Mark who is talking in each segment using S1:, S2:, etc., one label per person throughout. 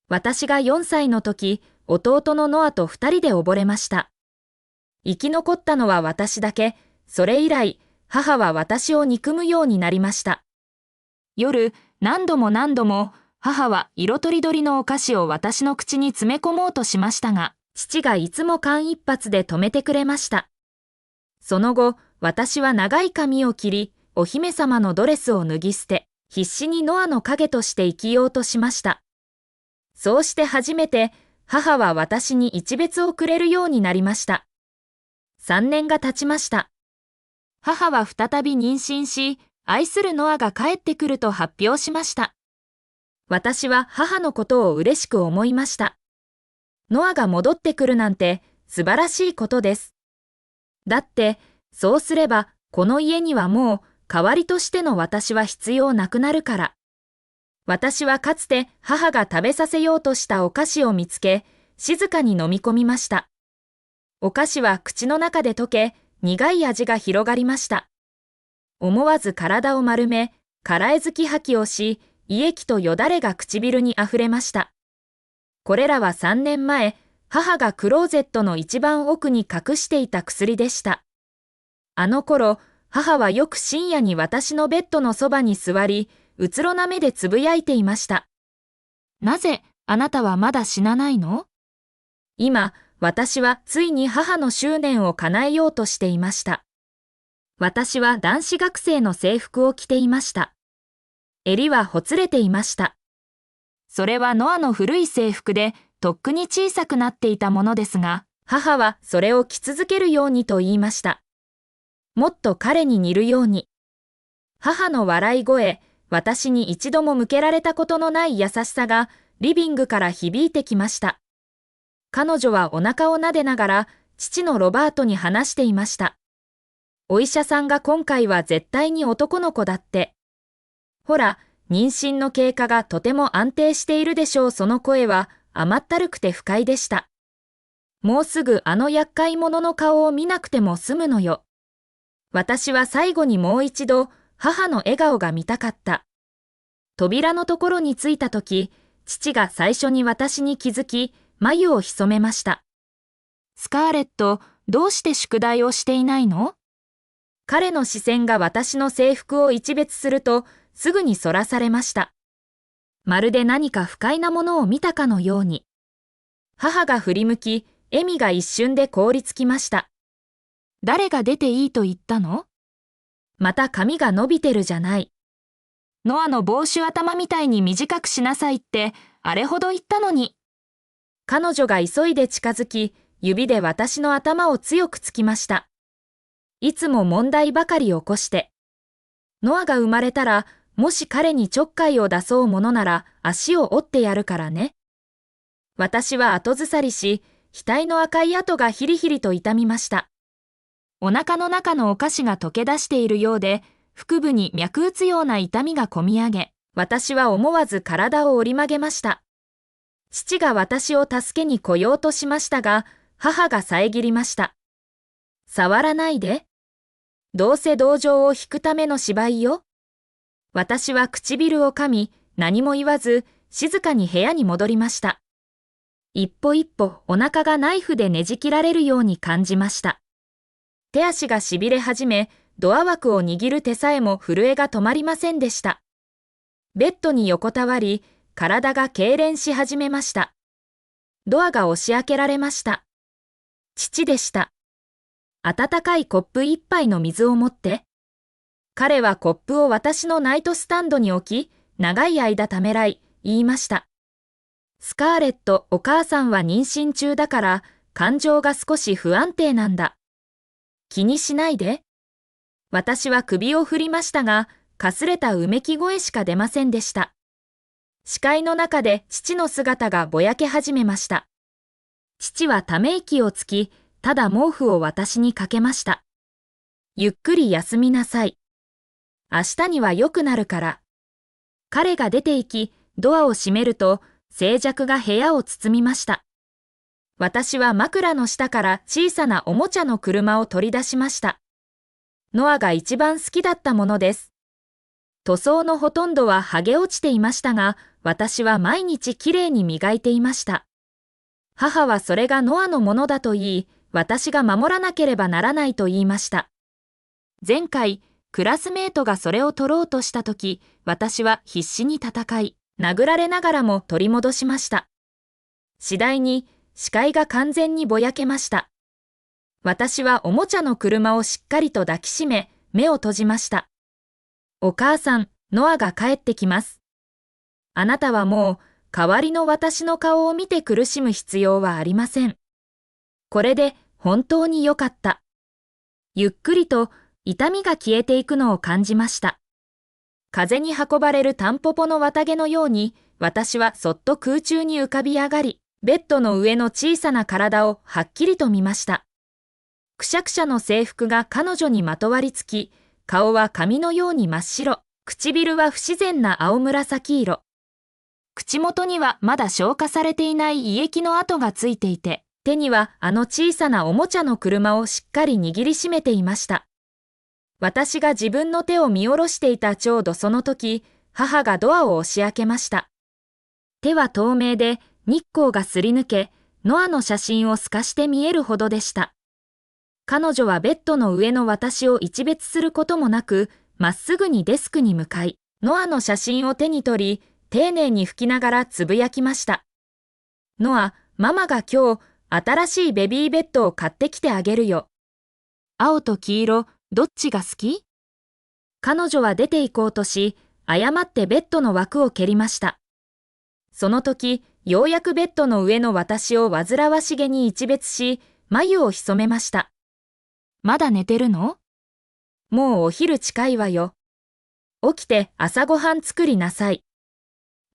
S1: 私が4歳の時、弟のノアと2人で溺れました。生き残ったのは私だけ、それ以来、母は私を憎むようになりました。夜、何度も母は色とりどりのお菓子を私の口に詰め込もうとしましたが、父がいつも間一髪で止めてくれました。その後、私は長い髪を切り、お姫様のドレスを脱ぎ捨て、必死にノアの影として生きようとしました。そうして初めて、母は私に一別をくれるようになりました。3年が経ちました。母は再び妊娠し、愛するノアが帰ってくると発表しました。私は母のことを嬉しく思いました。ノアが戻ってくるなんて素晴らしいことです。だって、そうすれば、この家にはもう、代わりとしての私は必要なくなるから。私はかつて母が食べさせようとしたお菓子を見つけ、静かに飲み込みました。お菓子は口の中で溶け、苦い味が広がりました。思わず体を丸め、からえづき吐きをし、胃液とよだれが唇にあふれました。これらは3年前、母がクローゼットの一番奥に隠していた薬でした。あの頃、母はよく深夜に私のベッドのそばに座り、うつろな目でつぶやいていました。なぜあなたはまだ死なないの？今、私はついに母の執念を叶えようとしていました。私は男子学生の制服を着ていました。襟はほつれていました。それはノアの古い制服で、とっくに小さくなっていたものですが、母はそれを着続けるようにと言いました。もっと彼に似るように。母の笑い声、私に一度も向けられたことのない優しさがリビングから響いてきました。彼女はお腹を撫でながら父のロバートに話していました。お医者さんが今回は絶対に男の子だって。ほら、妊娠の経過がとても安定しているでしょう。その声は甘ったるくて不快でした。もうすぐあの厄介者の顔を見なくても済むのよ。私は最後にもう一度母の笑顔が見たかった。扉のところに着いたとき、父が最初に私に気づき、眉を潜めました。スカーレット、どうして宿題をしていないの？彼の視線が私の制服を一別すると、すぐにそらされました。まるで何か不快なものを見たかのように。母が振り向き、笑みが一瞬で凍りつきました。誰が出ていいと言ったの？また髪が伸びてるじゃない。ノアの帽子頭みたいに短くしなさいって、あれほど言ったのに。彼女が急いで近づき、指で私の頭を強くつきました。いつも問題ばかり起こして。ノアが生まれたら、もし彼にちょっかいを出そうものなら足を折ってやるからね。私は後ずさりし、額の赤い跡がヒリヒリと痛みました。お腹の中のお菓子が溶け出しているようで、腹部に脈打つような痛みがこみ上げ、私は思わず体を折り曲げました。父が私を助けに来ようとしましたが、母が遮りました。触らないで。どうせ同情を引くための芝居よ。私は唇を噛み、何も言わず、静かに部屋に戻りました。一歩一歩お腹がナイフでねじ切られるように感じました。手足がしびれ始め、ドア枠を握る手さえも震えが止まりませんでした。ベッドに横たわり、体が痙攣し始めました。ドアが押し開けられました。父でした。温かいコップ一杯の水を持って。彼はコップを私のナイトスタンドに置き、長い間ためらい、言いました。スカーレット、お母さんは妊娠中だから、感情が少し不安定なんだ。気にしないで。私は首を振りましたが、かすれたうめき声しか出ませんでした。視界の中で父の姿がぼやけ始めました。父はため息をつき、ただ毛布を私にかけました。ゆっくり休みなさい。明日には良くなるから。彼が出て行き、ドアを閉めると、静寂が部屋を包みました。私は枕の下から小さなおもちゃの車を取り出しました。ノアが一番好きだったものです。塗装のほとんどは剥げ落ちていましたが、私は毎日きれいに磨いていました。母はそれがノアのものだと言い、私が守らなければならないと言いました。前回、クラスメートがそれを取ろうとしたとき、私は必死に戦い、殴られながらも取り戻しました。次第に視界が完全にぼやけました。私はおもちゃの車をしっかりと抱きしめ、目を閉じました。お母さん、ノアが帰ってきます。あなたはもう、代わりの私の顔を見て苦しむ必要はありません。これで本当に良かった。ゆっくりと痛みが消えていくのを感じました。風に運ばれるタンポポの綿毛のように、私はそっと空中に浮かび上がり、ベッドの上の小さな体をはっきりと見ました。くしゃくしゃの制服が彼女にまとわりつき、顔は紙のように真っ白、唇は不自然な青紫色。口元にはまだ消化されていない胃液の跡がついていて、手にはあの小さなおもちゃの車をしっかり握りしめていました。私が自分の手を見下ろしていたちょうどその時、母がドアを押し開けました。手は透明で日光がすり抜け、ノアの写真を透かして見えるほどでした。彼女はベッドの上の私を一別することもなく、まっすぐにデスクに向かい、ノアの写真を手に取り、丁寧に拭きながらつぶやきました。ノア、ママが今日、新しいベビーベッドを買ってきてあげるよ。青と黄色、どっちが好き？彼女は出て行こうとし、誤ってベッドの枠を蹴りました。その時、ようやくベッドの上の私を煩わしげに一別し、眉を潜めました。まだ寝てるの？もうお昼近いわよ。起きて朝ごはん作りなさい。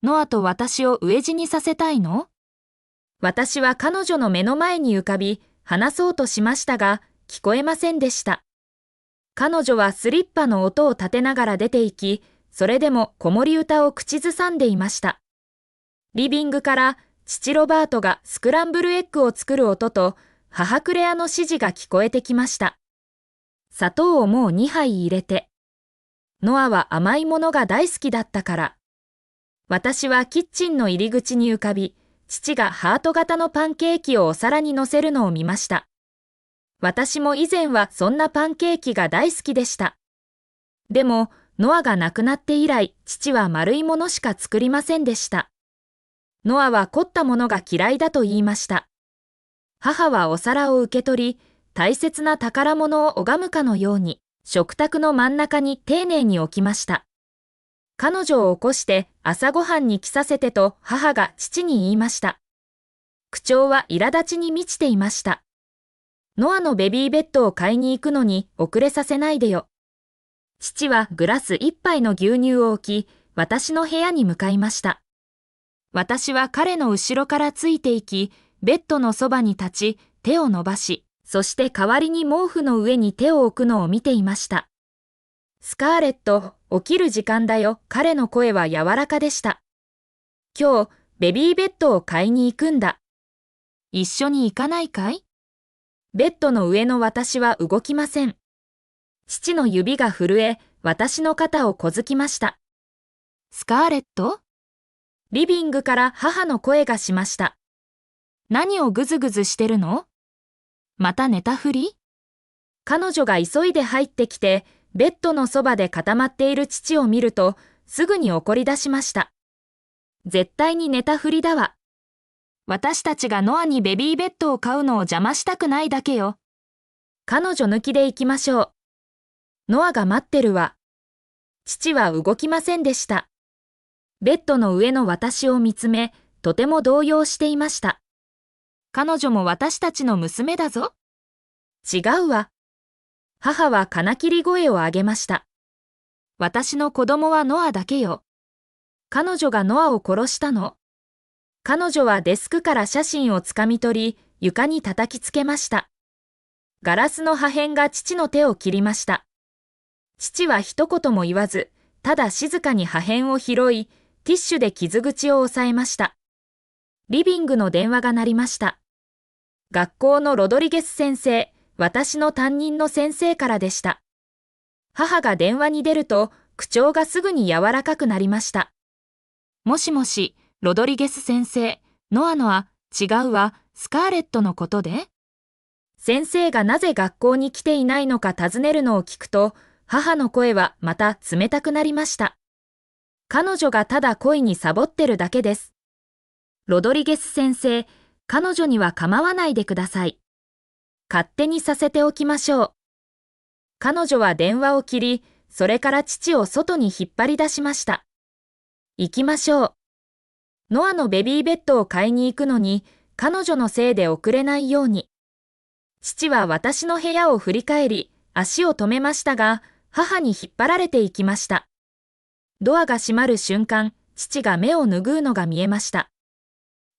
S1: ノアと私を飢え死にさせたいの？私は彼女の目の前に浮かび、話そうとしましたが、聞こえませんでした。彼女はスリッパの音を立てながら出て行き、それでも子守歌を口ずさんでいました。リビングから父ロバートがスクランブルエッグを作る音と、母クレアの指示が聞こえてきました。砂糖をもう2杯入れて。ノアは甘いものが大好きだったから。私はキッチンの入り口に浮かび、父がハート型のパンケーキをお皿に乗せるのを見ました。私も以前はそんなパンケーキが大好きでした。でも、ノアが亡くなって以来、父は丸いものしか作りませんでした。ノアは凝ったものが嫌いだと言いました。母はお皿を受け取り、大切な宝物を拝むかのように、食卓の真ん中に丁寧に置きました。彼女を起こして朝ごはんに来させてと母が父に言いました。口調は苛立ちに満ちていました。ノアのベビーベッドを買いに行くのに遅れさせないでよ。父はグラス一杯の牛乳を置き、私の部屋に向かいました。私は彼の後ろからついていき、ベッドのそばに立ち、手を伸ばし、そして代わりに毛布の上に手を置くのを見ていました。スカーレット、起きる時間だよ。彼の声は柔らかでした。今日、ベビーベッドを買いに行くんだ。一緒に行かないかい？ベッドの上の私は動きません。父の指が震え、私の肩をこづきました。スカーレット？リビングから母の声がしました。何をぐずぐずしてるの？また寝たふり？彼女が急いで入ってきて、ベッドのそばで固まっている父を見ると、すぐに怒り出しました。絶対に寝たふりだわ。私たちがノアにベビーベッドを買うのを邪魔したくないだけよ。彼女抜きで行きましょう。ノアが待ってるわ。父は動きませんでした。ベッドの上の私を見つめ、とても動揺していました。彼女も私たちの娘だぞ。違うわ。母は金切り声を上げました。私の子供はノアだけよ。彼女がノアを殺したの。彼女はデスクから写真をつかみ取り、床に叩きつけました。ガラスの破片が父の手を切りました。父は一言も言わず、ただ静かに破片を拾い、ティッシュで傷口を押さえました。リビングの電話が鳴りました。学校のロドリゲス先生、私の担任の先生からでした。母が電話に出ると、口調がすぐに柔らかくなりました。もしもし、ロドリゲス先生、ノアの違うわ、スカーレットのことで？先生がなぜ学校に来ていないのか尋ねるのを聞くと、母の声はまた冷たくなりました。彼女がただ恋にサボってるだけです。ロドリゲス先生、彼女には構わないでください。勝手にさせておきましょう。彼女は電話を切り、それから父を外に引っ張り出しました。行きましょう。ノアのベビーベッドを買いに行くのに、彼女のせいで遅れないように。父は私の部屋を振り返り、足を止めましたが、母に引っ張られて行きました。ドアが閉まる瞬間、父が目を拭うのが見えました。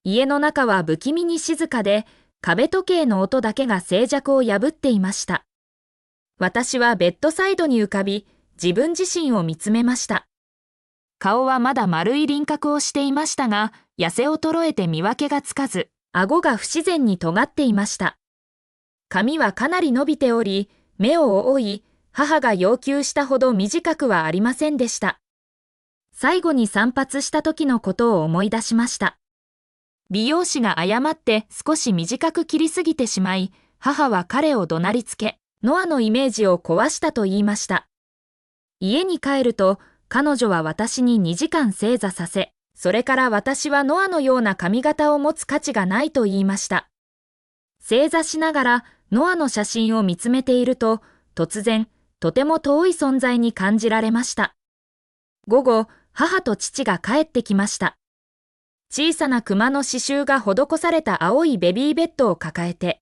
S1: 家の中は不気味に静かで、壁時計の音だけが静寂を破っていました。私はベッドサイドに浮かび、自分自身を見つめました。顔はまだ丸い輪郭をしていましたが、痩せ衰えて見分けがつかず、顎が不自然に尖っていました。髪はかなり伸びており、目を覆い、母が要求したほど短くはありませんでした。最後に散髪した時のことを思い出しました。美容師が誤って少し短く切りすぎてしまい、母は彼を怒鳴りつけ、ノアのイメージを壊したと言いました。家に帰ると、彼女は私に2時間正座させ、それから私はノアのような髪型を持つ価値がないと言いました。正座しながらノアの写真を見つめていると、突然、とても遠い存在に感じられました。午後、母と父が帰ってきました。小さな熊の刺繍が施された青いベビーベッドを抱えて、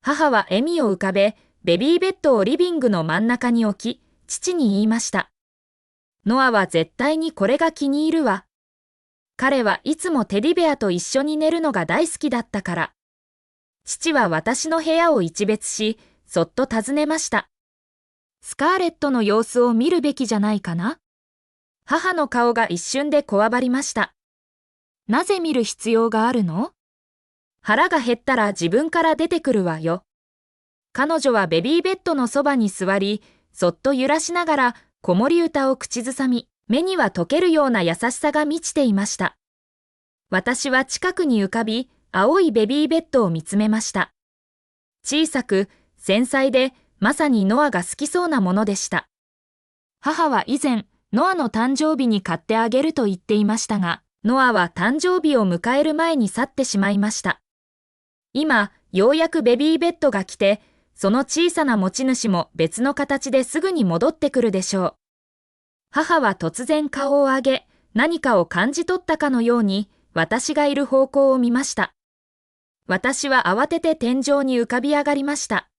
S1: 母は笑みを浮かべ、ベビーベッドをリビングの真ん中に置き、父に言いました。ノアは絶対にこれが気に入るわ。彼はいつもテディベアと一緒に寝るのが大好きだったから。父は私の部屋を一別し、そっと尋ねました。スカーレットの様子を見るべきじゃないかな？母の顔が一瞬でこわばりました。なぜ見る必要があるの？腹が減ったら自分から出てくるわよ。彼女はベビーベッドのそばに座り、そっと揺らしながら子守歌を口ずさみ、目には溶けるような優しさが満ちていました。私は近くに浮かび、青いベビーベッドを見つめました。小さく、繊細で、まさにノアが好きそうなものでした。母は以前、ノアの誕生日に買ってあげると言っていましたが、ノアは誕生日を迎える前に去ってしまいました。今、ようやくベビーベッドが来て、その小さな持ち主も別の形ですぐに戻ってくるでしょう。母は突然顔を上げ、何かを感じ取ったかのように、私がいる方向を見ました。私は慌てて天井に浮かび上がりました。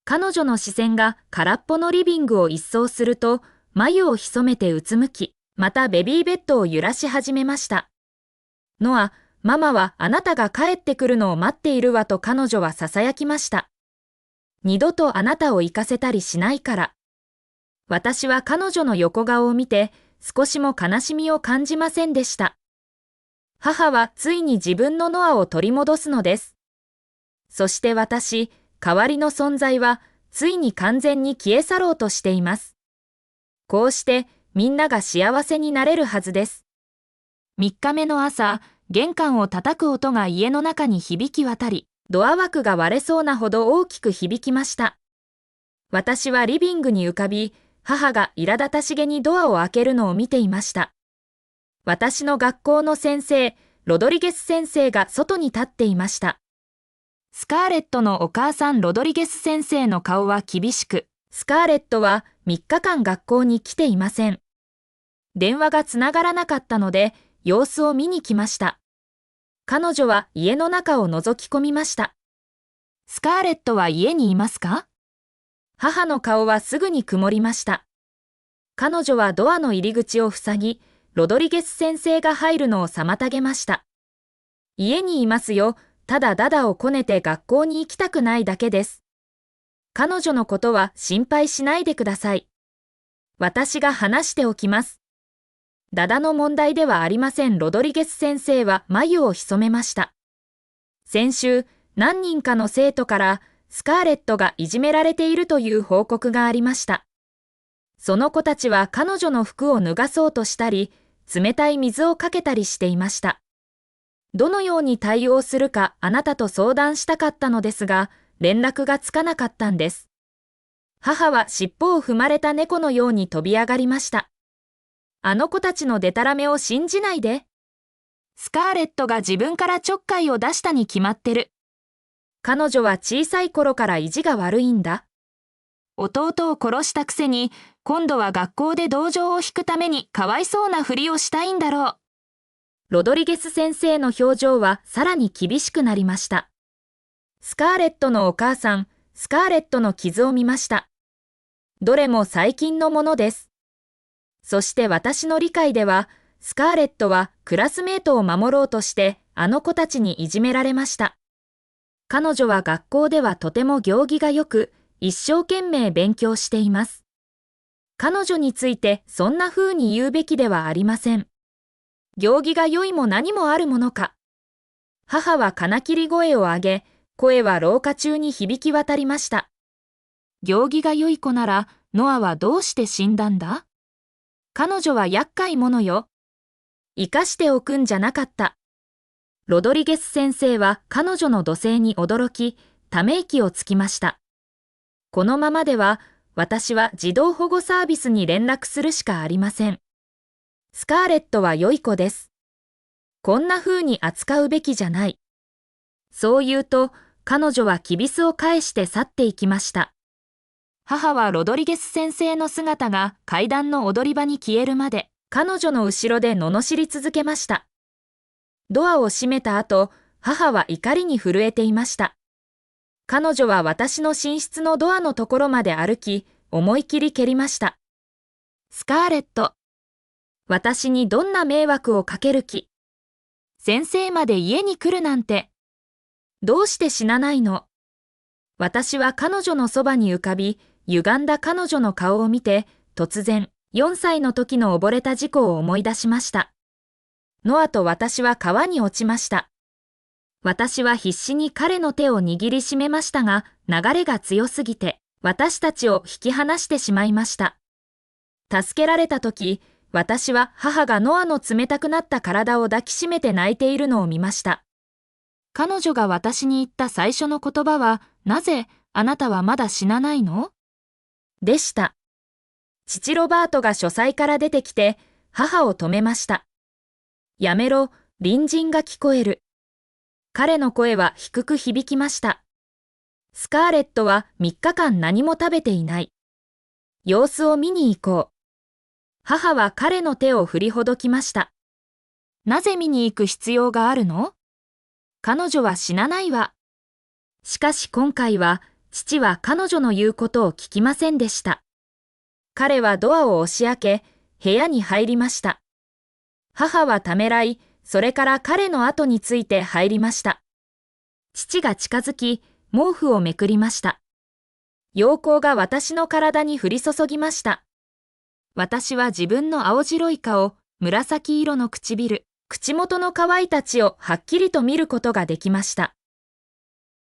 S1: 彼女の視線が空っぽのリビングを一掃すると、眉を潜めてうつむき、またベビーベッドを揺らし始めました。ノア、ママはあなたが帰ってくるのを待っているわと彼女は囁きました。二度とあなたを行かせたりしないから。私は彼女の横顔を見て少しも悲しみを感じませんでした。母はついに自分のノアを取り戻すのです。そして私、代わりの存在はついに完全に消え去ろうとしています。こうしてみんなが幸せになれるはずです。3日目の朝、玄関を叩く音が家の中に響き渡り、ドア枠が割れそうなほど大きく響きました。私はリビングに浮かび、母が苛立たしげにドアを開けるのを見ていました。私の学校の先生、ロドリゲス先生が外に立っていました。スカーレットのお母さんロドリゲス先生の顔は厳しく、スカーレットは3日間学校に来ていません。電話がつながらなかったので、様子を見に来ました。彼女は家の中を覗き込みました。スカーレットは家にいますか？母の顔はすぐに曇りました。彼女はドアの入り口を塞ぎ、ロドリゲス先生が入るのを妨げました。家にいますよ。ただダダをこねて学校に行きたくないだけです。彼女のことは心配しないでください。私が話しておきます。ダダの問題ではありません。ロドリゲス先生は眉を潜めました。先週、何人かの生徒からスカーレットがいじめられているという報告がありました。その子たちは彼女の服を脱がそうとしたり、冷たい水をかけたりしていました。どのように対応するかあなたと相談したかったのですが、連絡がつかなかったんです。母は尻尾を踏まれた猫のように飛び上がりました。あの子たちのデタラメを信じないで。スカーレットが自分からちょっかいを出したに決まってる。彼女は小さい頃から意地が悪いんだ。弟を殺したくせに、今度は学校で同情を引くためにかわいそうなふりをしたいんだろう。ロドリゲス先生の表情はさらに厳しくなりました。スカーレットのお母さん、スカーレットの傷を見ました。どれも最近のものです。そして私の理解では、スカーレットはクラスメートを守ろうとしてあの子たちにいじめられました。彼女は学校ではとても行儀が良く、一生懸命勉強しています。彼女についてそんな風に言うべきではありません。行儀が良いも何もあるものか。母は金切り声を上げ、声は廊下中に響き渡りました。行儀が良い子なら、ノアはどうして死んだんだ？彼女は厄介者よ。生かしておくんじゃなかった。ロドリゲス先生は彼女の怒声に驚き、ため息をつきました。このままでは、私は児童保護サービスに連絡するしかありません。スカーレットは良い子です。こんな風に扱うべきじゃない。そう言うと、彼女はきびすを返して去っていきました。母はロドリゲス先生の姿が階段の踊り場に消えるまで、彼女の後ろで罵り続けました。ドアを閉めた後、母は怒りに震えていました。彼女は私の寝室のドアのところまで歩き、思い切り蹴りました。スカーレット。私にどんな迷惑をかける気？先生まで家に来るなんて。どうして死なないの？私は彼女のそばに浮かび、歪んだ彼女の顔を見て、突然、4歳の時の溺れた事故を思い出しました。ノアと私は川に落ちました。私は必死に彼の手を握りしめましたが、流れが強すぎて、私たちを引き離してしまいました。助けられた時、私は母がノアの冷たくなった体を抱きしめて泣いているのを見ました。彼女が私に言った最初の言葉は、なぜあなたはまだ死なないの？でした。父ロバートが書斎から出てきて、母を止めました。やめろ、隣人が聞こえる。彼の声は低く響きました。スカーレットは3日間何も食べていない。様子を見に行こう。母は彼の手を振りほどきました。なぜ見に行く必要があるの？彼女は死なないわ。しかし今回は、父は彼女の言うことを聞きませんでした。彼はドアを押し開け、部屋に入りました。母はためらい、それから彼の後について入りました。父が近づき、毛布をめくりました。陽光が私の体に降り注ぎました。私は自分の青白い顔、紫色の唇、口元の乾いた血をはっきりと見ることができました。